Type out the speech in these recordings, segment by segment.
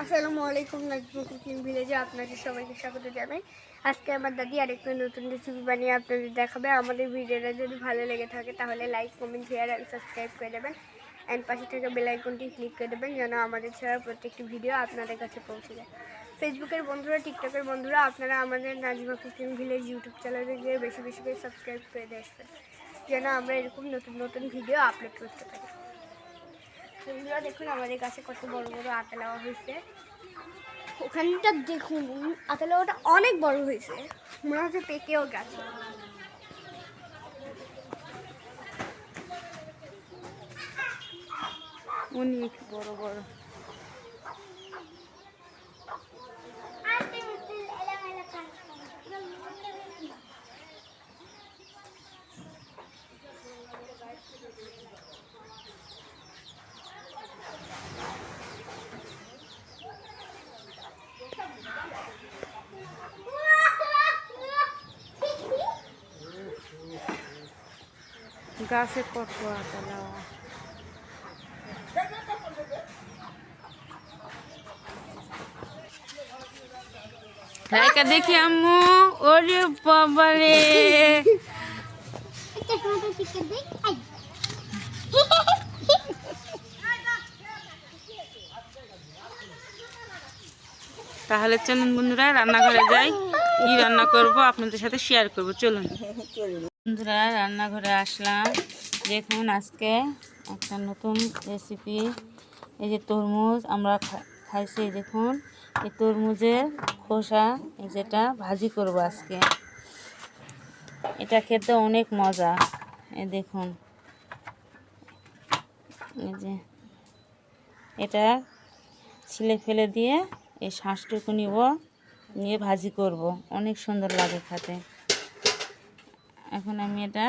আসসালামু আলাইকুম, নাজমা কুকিং ভিলেজে আপনাদের সবাইকে স্বাগত জানাই। আজকে আমার দাদি আরেকটা নতুন রেসিপি বানিয়ে আপনাদের দেখাবে। আমাদের ভিডিওটা যদি ভালো লেগে থাকে তাহলে like, comment, share and subscribe করে দেবেন। অ্যান্ড পাশে থেকে বেল আইকনটি ক্লিক করে দেবেন যেন আমাদের ছাড়া প্রত্যেকটি ভিডিও আপনাদের কাছে পৌঁছে যায়। ফেসবুকের বন্ধুরা, টিকটকের বন্ধুরা, আপনারা আমাদের নাজমা কুকিং ভিলেজ ইউটিউব চ্যানেলে গিয়ে বেশি বেশি করে সাবস্ক্রাইব করে দিয়ে আসবেন যেন আমরা এরকম নতুন নতুন ভিডিও আপলোড করতে পারি। বন্ধুরা দেখুন আমাদের কাছে কত বড় বড় আতা লাওয়া হয়েছে। ওখানটা দেখুন আতা লাওয়াটা অনেক বড় হয়েছে, মনে হচ্ছে পেকেও গেছে। অনেক বড় বড়। গাছে কত আতা লাওয়া। খাইকা দেখি আম্মু, ওরে বাবারে। তাহলে চলুন বন্ধুরা রান্নাঘরে যাই, কি রান্না করব আপনাদের সাথে শেয়ার করব। চলুন বন্ধুরা রান্নাঘরে আসলাম। দেখুন আজকে একটা নতুন রেসিপি। এই যে তরমুজ আমরা খাইছি, দেখুন এই তরমুজের খোসা যেটা ভাজি করব আজকে। এটা খেতে অনেক মজা। এই দেখুন, এই যে এটা ছিলে ফেলে দিয়ে এই শাঁসটুকু নিয়ে ভাজি করব, অনেক সুন্দর লাগে খেতে। এখন আমি এটা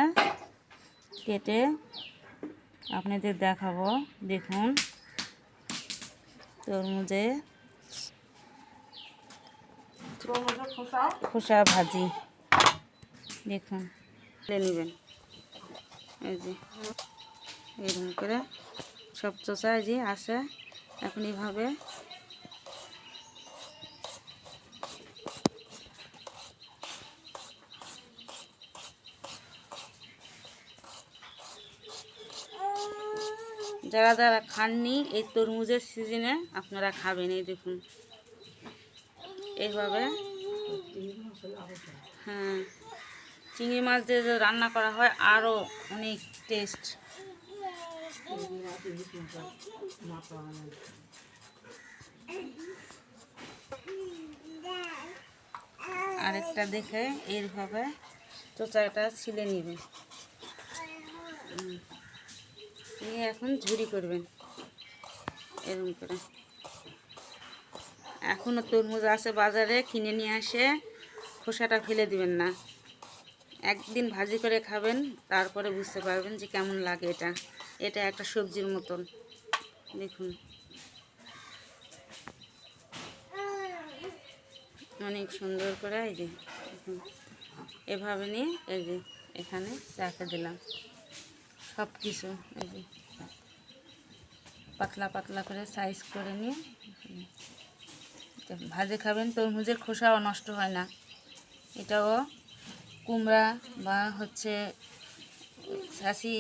কেটে আপনাদের দেখাবো। দেখুন তরমুজের খোসা ভাজি, দেখুন নেবেন। এই যে এরকম করে সব চোষা যে আসে, এখন এইভাবে যারা যারা খাননি এই তরমুজের সিজনে আপনারা খাবেন। এই দেখুন এইভাবে, হ্যাঁ চিংড়ি মাছ দিয়ে রান্না করা হয় আরও অনেক টেস্ট। আরেকটা দেখে এইভাবে চোচাটা ছিলে নেবে, নিয়ে এখন ঝুরি করবেন এরকম করে। এখনও তরমুজ আছে বাজারে, কিনে নিয়ে আসে খোসাটা ফেলে দিবেন না। একদিন ভাজি করে খাবেন, তারপরে বুঝতে পারবেন যে কেমন লাগে। এটা একটা সবজির মতন। দেখুন অনেক সুন্দর করে এই যে দেখুন এভাবে নিয়ে এই যে এখানে রেখে দিলাম সব কিছু। এই যে পাতলা পাতলা করে সাইজ করে নিয়ে ভাজে খাবেন। তরমুজের খোসাও নষ্ট হয় না। এটাও কুমড়া বা হচ্ছে ছাসি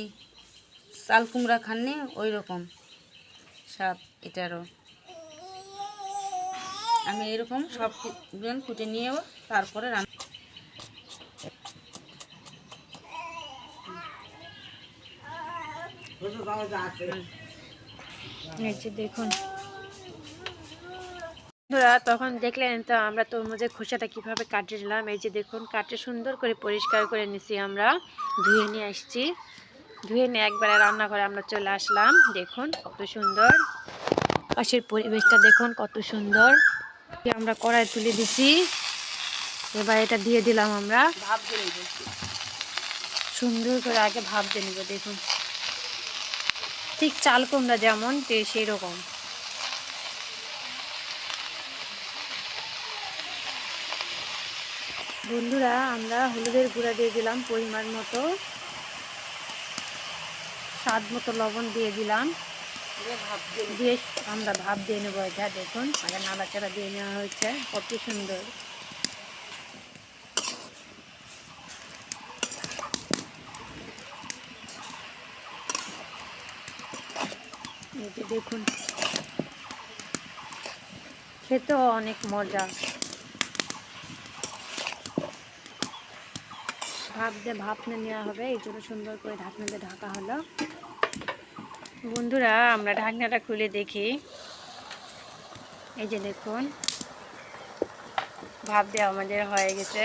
চাল কুমড়া খাননি ওই রকম স্বাদ এটারও। আমি এরকম সব কুটে নিয়েও তারপরে রান্না। দেখুন বন্ধুরা, তখন দেখলেন তো আমরা তরমুজের খোসাটা কিভাবে কাটিয়ে নিলাম। এই যে দেখুন কাটে সুন্দর করে পরিষ্কার করে নিছি, আমরা ধুয়ে নিয়ে আসছি। ধুয়ে নিয়ে একবারে রান্নাঘরে আমরা চলে আসলাম। দেখুন কত সুন্দর পাশের পরিবেশটা, দেখুন কত সুন্দর। আমরা কড়াই তুলে দিছি, এবার এটা দিয়ে দিলাম। আমরা ভাব দিয়ে সুন্দর করে আগে ভাপ দিয়ে নেব। দেখুন ঠিক চাল কুমড়া যেমন সেই রকম। বন্ধুরা আমরা হলুদের গুঁড়া দিয়ে দিলাম পরিমাণ মতো, স্বাদ মতো লবণ দিয়ে দিলাম। দিয়ে আমরা ভাপ দিয়ে নেবো। এটা দেখুন আগে নাড়াচাড়া দিয়ে নেওয়া হয়েছে, কত সুন্দর। এই যে দেখুন, খেতেও অনেক মজা। ভাপ নিয়ে নেওয়া হবে, এই জন্য সুন্দর করে ঢাকনাতে ঢাকা হলো। বন্ধুরা আমরা ঢাকনাটা খুলে দেখি, এই যে দেখুন ভাপ দেওয়া আমাদের হয়ে গেছে।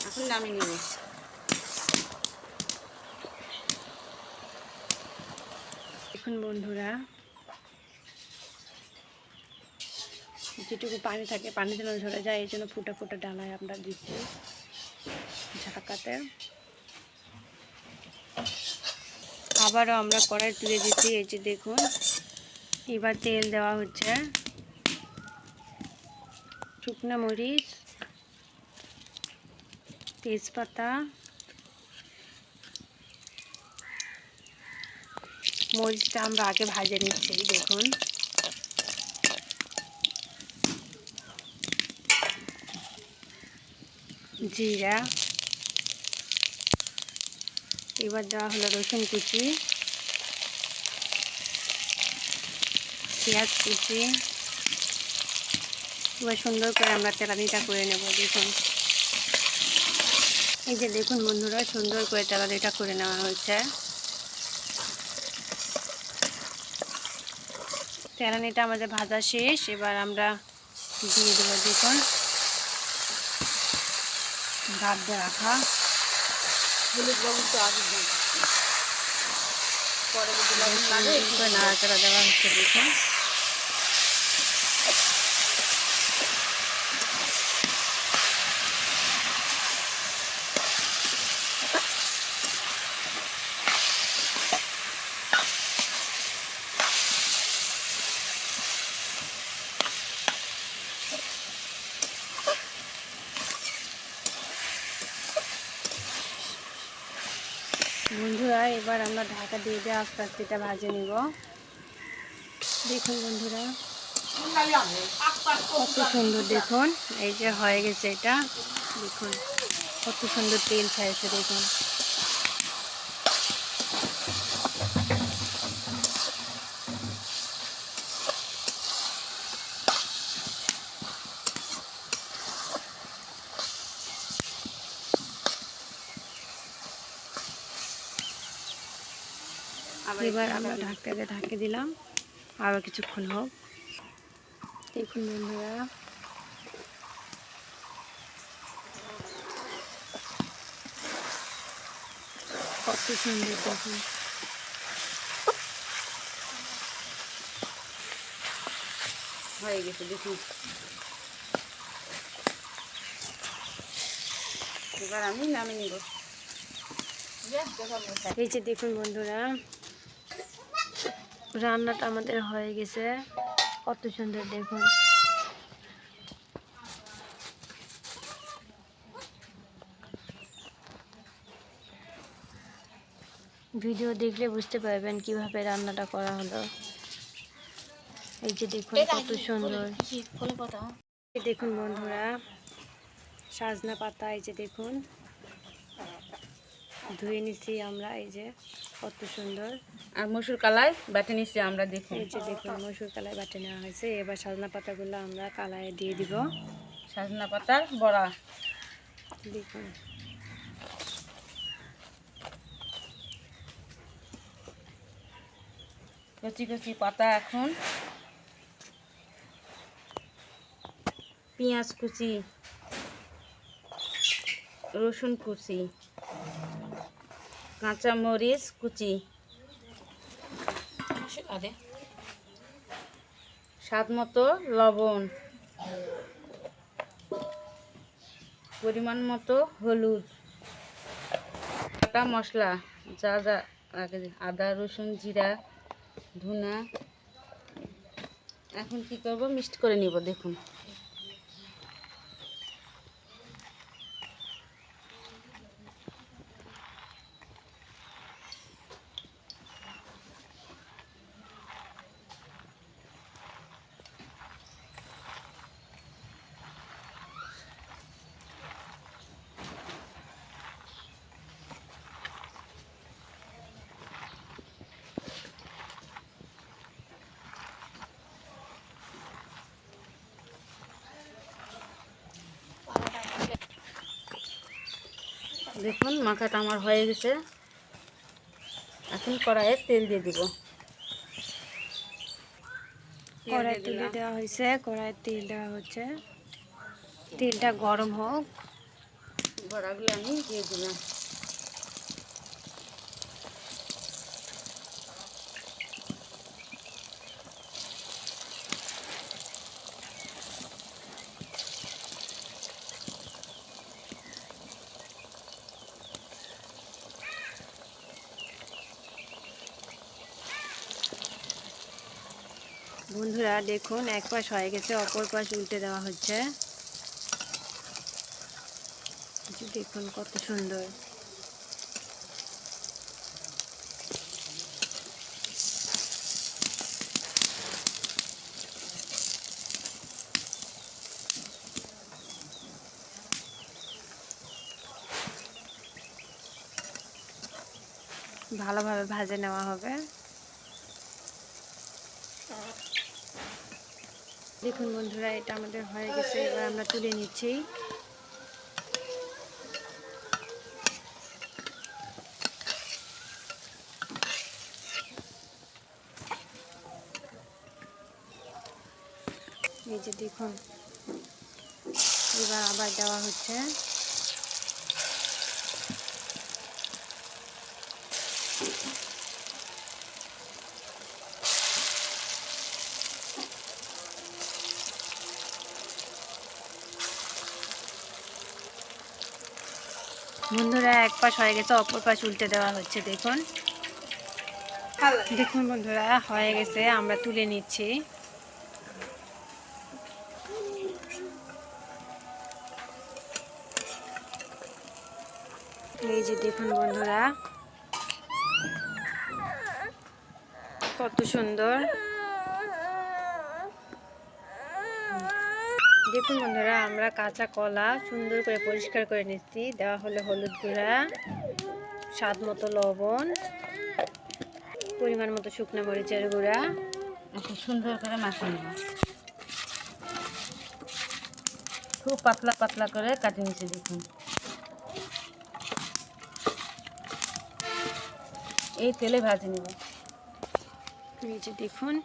এখন নামিয়ে নেব। দেখুন বন্ধুরা, যেটুকু পানি থাকে পানি যেন ঝরে যায়, এই জন্য ফুটা ফুটা ডালায় আমরা দিচ্ছি ঝাঁকাতে। আবারও আমরা কড়াই তুলে দিচ্ছি, এই যে দেখুন। এবার তেল দেওয়া হচ্ছে, শুকনো মরিচ, তেজপাতা, মরিচটা আমরা আগে ভাজে নিচ্ছি দেখুন। জিরা, এবার দেওয়া হলো রসুন কুচি, পেঁয়াজ কুচি। এবার সুন্দর করে আমরা তেলানিটা করে নেব দেখুন। এই যে দেখুন বন্ধুরা, সুন্দর করে তেলানিটা করে নেওয়া হয়েছে। তেলানিটা আমাদের ভাজা শেষ, এবার আমরা দিয়ে দেবো দেখুন ভাত দিয়ে রাখা। নাড়াচাড়া দেওয়া হচ্ছে দেখুন। বন্ধুরা এবার আমরা ঢাকা দিয়ে দিয়ে আস্তে আস্তে এটা ভাজে নিব। দেখুন বন্ধুরা কত সুন্দর, দেখুন এই যে হয়ে গেছে এটা, দেখুন কত সুন্দর তেল ছাড়ছে দেখুন। এবার আমরা ঢাকে দিলাম, আবার কিছুক্ষণ হোক। দেখুন বন্ধুরা কত সুন্দর, দেখুন হয়ে গেছে দেখুন। এবার আমি নামিয়ে নিব। এই যে দেখুন বন্ধুরা রান্নাটা আমাদের হয়ে গেছে, কত সুন্দর দেখুন। ভিডিও দেখলে বুঝতে পারবেন কিভাবে রান্নাটা করা হলো। এই যে দেখুন কত সুন্দর। দেখুন বন্ধুরা সজনা পাতা, এই যে দেখুন ধুয়ে নিচ্ছি আমরা, এই যে কত সুন্দর। আর মসুর কালাই বেটে নিচ্ছি আমরা দেখুন। এই যে দেখুন মসুর কালাই বাটে নেওয়া হয়েছে। এবার সজনা পাতাগুলো আমরা কালায় দিয়ে দিব। সজনা পাতার বড়া দেখুন কচি কচি পাতা। এখন পেঁয়াজ কুচি, রসুন কুচি, কাঁচা মরিচ কুচি, স্বাদ মতো লবণ, পরিমাণ মতো হলুদ, বাটা মশলা যা যা লাগে, আদা রসুন জিরা ধনা। এখন কি করব, মিক্সড করে নিব দেখুন। দেখুন মাখাটা আমার হয়ে গেছে। এখন কড়াইয়ে তেল দিয়ে দিব। কড়াই তুলে দেওয়া হয়েছে, কড়াই তেল দেওয়া হচ্ছে, তেলটা গরম হোক। বড়াগুলো আমি দিয়ে দিলাম। বন্ধুরা দেখুন, এক পাশ হয়ে গেছে, অপর পাশ উল্টে দেওয়া হচ্ছে। দেখুন কত সুন্দর। ভালোভাবে ভাজে নেওয়া হবে। দেখুন বন্ধুরা, এটা আমাদের হয়ে গেছে, এবার আমরা তুলে নিচ্ছি। এই যে দেখুন, এবার আবার দেওয়া হচ্ছে। বন্ধুরা এক পাশ হয়ে গেছে, অপর পাশ উল্টে দেওয়া হচ্ছে। দেখুন দেখুন বন্ধুরা, হয়ে গেছে, আমরা তুলে নিচ্ছি। এই যে দেখুন বন্ধুরা, কত সুন্দর। দেখুন বন্ধুরা, আমরা কাঁচা কলা সুন্দর করে পরিষ্কার করে নিচ্ছি। দেওয়া হলো হলুদ গুঁড়া, স্বাদ মতো লবণ, পরিমাণ মতো শুকনো মরিচের গুঁড়া। এখন সুন্দর করে মাখিয়ে নেব। খুব পাতলা পাতলা করে কাটিয়ে নিচ্ছি। দেখুন এই তেলে ভাজে নেব। এই যে দেখুন,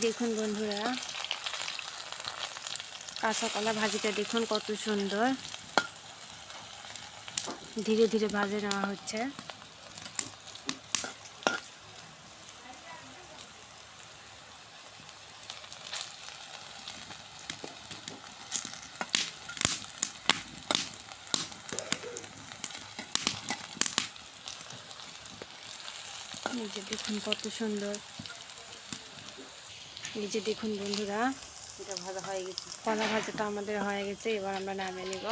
দেখুন বন্ধুরা, কাঁচা কলা ভাজিটা দেখুন কত সুন্দর। ধীরে ধীরে ভাজে নেওয়া হচ্ছে। এই যে দেখুন কত সুন্দর। এই যে দেখুন বন্ধুরা, এটা ভাজা হয়ে গেছে। কলা ভাজাটা আমাদের হয়ে গেছে, এবার আমরা নামিয়ে নেব।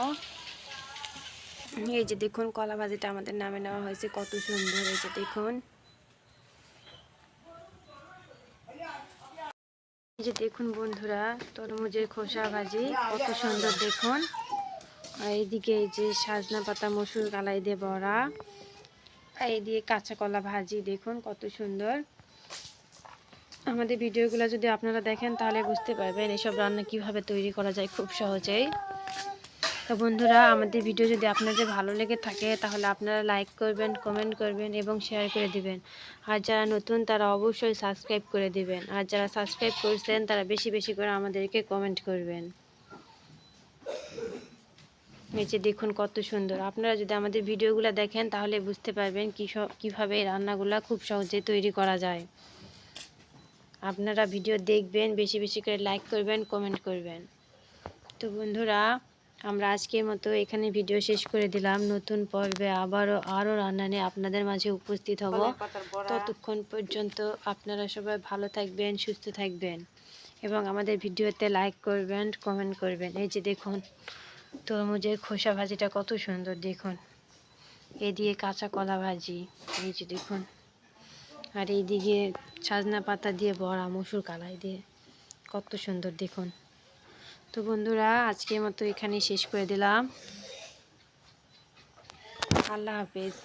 এই যে দেখুন, কলা ভাজিটা আমাদের নামে নেওয়া হয়েছে, কত সুন্দর। এই যে দেখুন, এই যে দেখুন বন্ধুরা, তরমুজের খোসা ভাজি কত সুন্দর দেখুন। আর এইদিকে এই যে সজনা পাতা মসুর কালাই দিয়ে বড়া, আর এইদিকে কাঁচা কলা ভাজি দেখুন কত সুন্দর। আমাদের ভিডিওগুলো যদি আপনারা দেখেন তাহলে বুঝতে পারবেন এসব রান্না কিভাবে তৈরি করা যায় খুব সহজেই। তো বন্ধুরা, আমাদের ভিডিও যদি আপনাদের ভালো লেগে থাকে তাহলে আপনারা লাইক করবেন, কমেন্ট করবেন এবং শেয়ার করে দিবেন। আর যারা নতুন তারা অবশ্যই সাবস্ক্রাইব করে দিবেন। আর যারা সাবস্ক্রাইব করছেন তারা বেশি বেশি করে আমাদেরকে কমেন্ট করবেন। এই যে দেখুন কত সুন্দর। আপনারা যদি আমাদের ভিডিওগুলো দেখেন তাহলে বুঝতে পারবেন কিভাবে এই রান্নাগুলো খুব সহজে তৈরি করা যায়। আপনারা ভিডিও দেখবেন, বেশি বেশি করে লাইক করবেন, কমেন্ট করবেন। তো বন্ধুরা, আমরা আজকের মতো এখানে ভিডিও শেষ করে দিলাম। নতুন পর্বে আরও রান্না নিয়ে আপনাদের মাঝে উপস্থিত হব। ততক্ষণ পর্যন্ত আপনারা সবাই ভালো থাকবেন, সুস্থ থাকবেন এবং আমাদের ভিডিওতে লাইক করবেন, কমেন্ট করবেন। এই যে দেখুন, তরমুজের খোসা ভাজিটা কত সুন্দর দেখুন। এদিকে কাঁচা কলা ভাজি, এই যে দেখুন। আর এইদিকে সজনা পাতা দিয়ে বড়া মসুর কালাই দিয়ে, কত সুন্দর দেখুন। তো বন্ধুরা, আজকের মতো এখানেই শেষ করে দিলাম। আল্লাহ হাফেজ।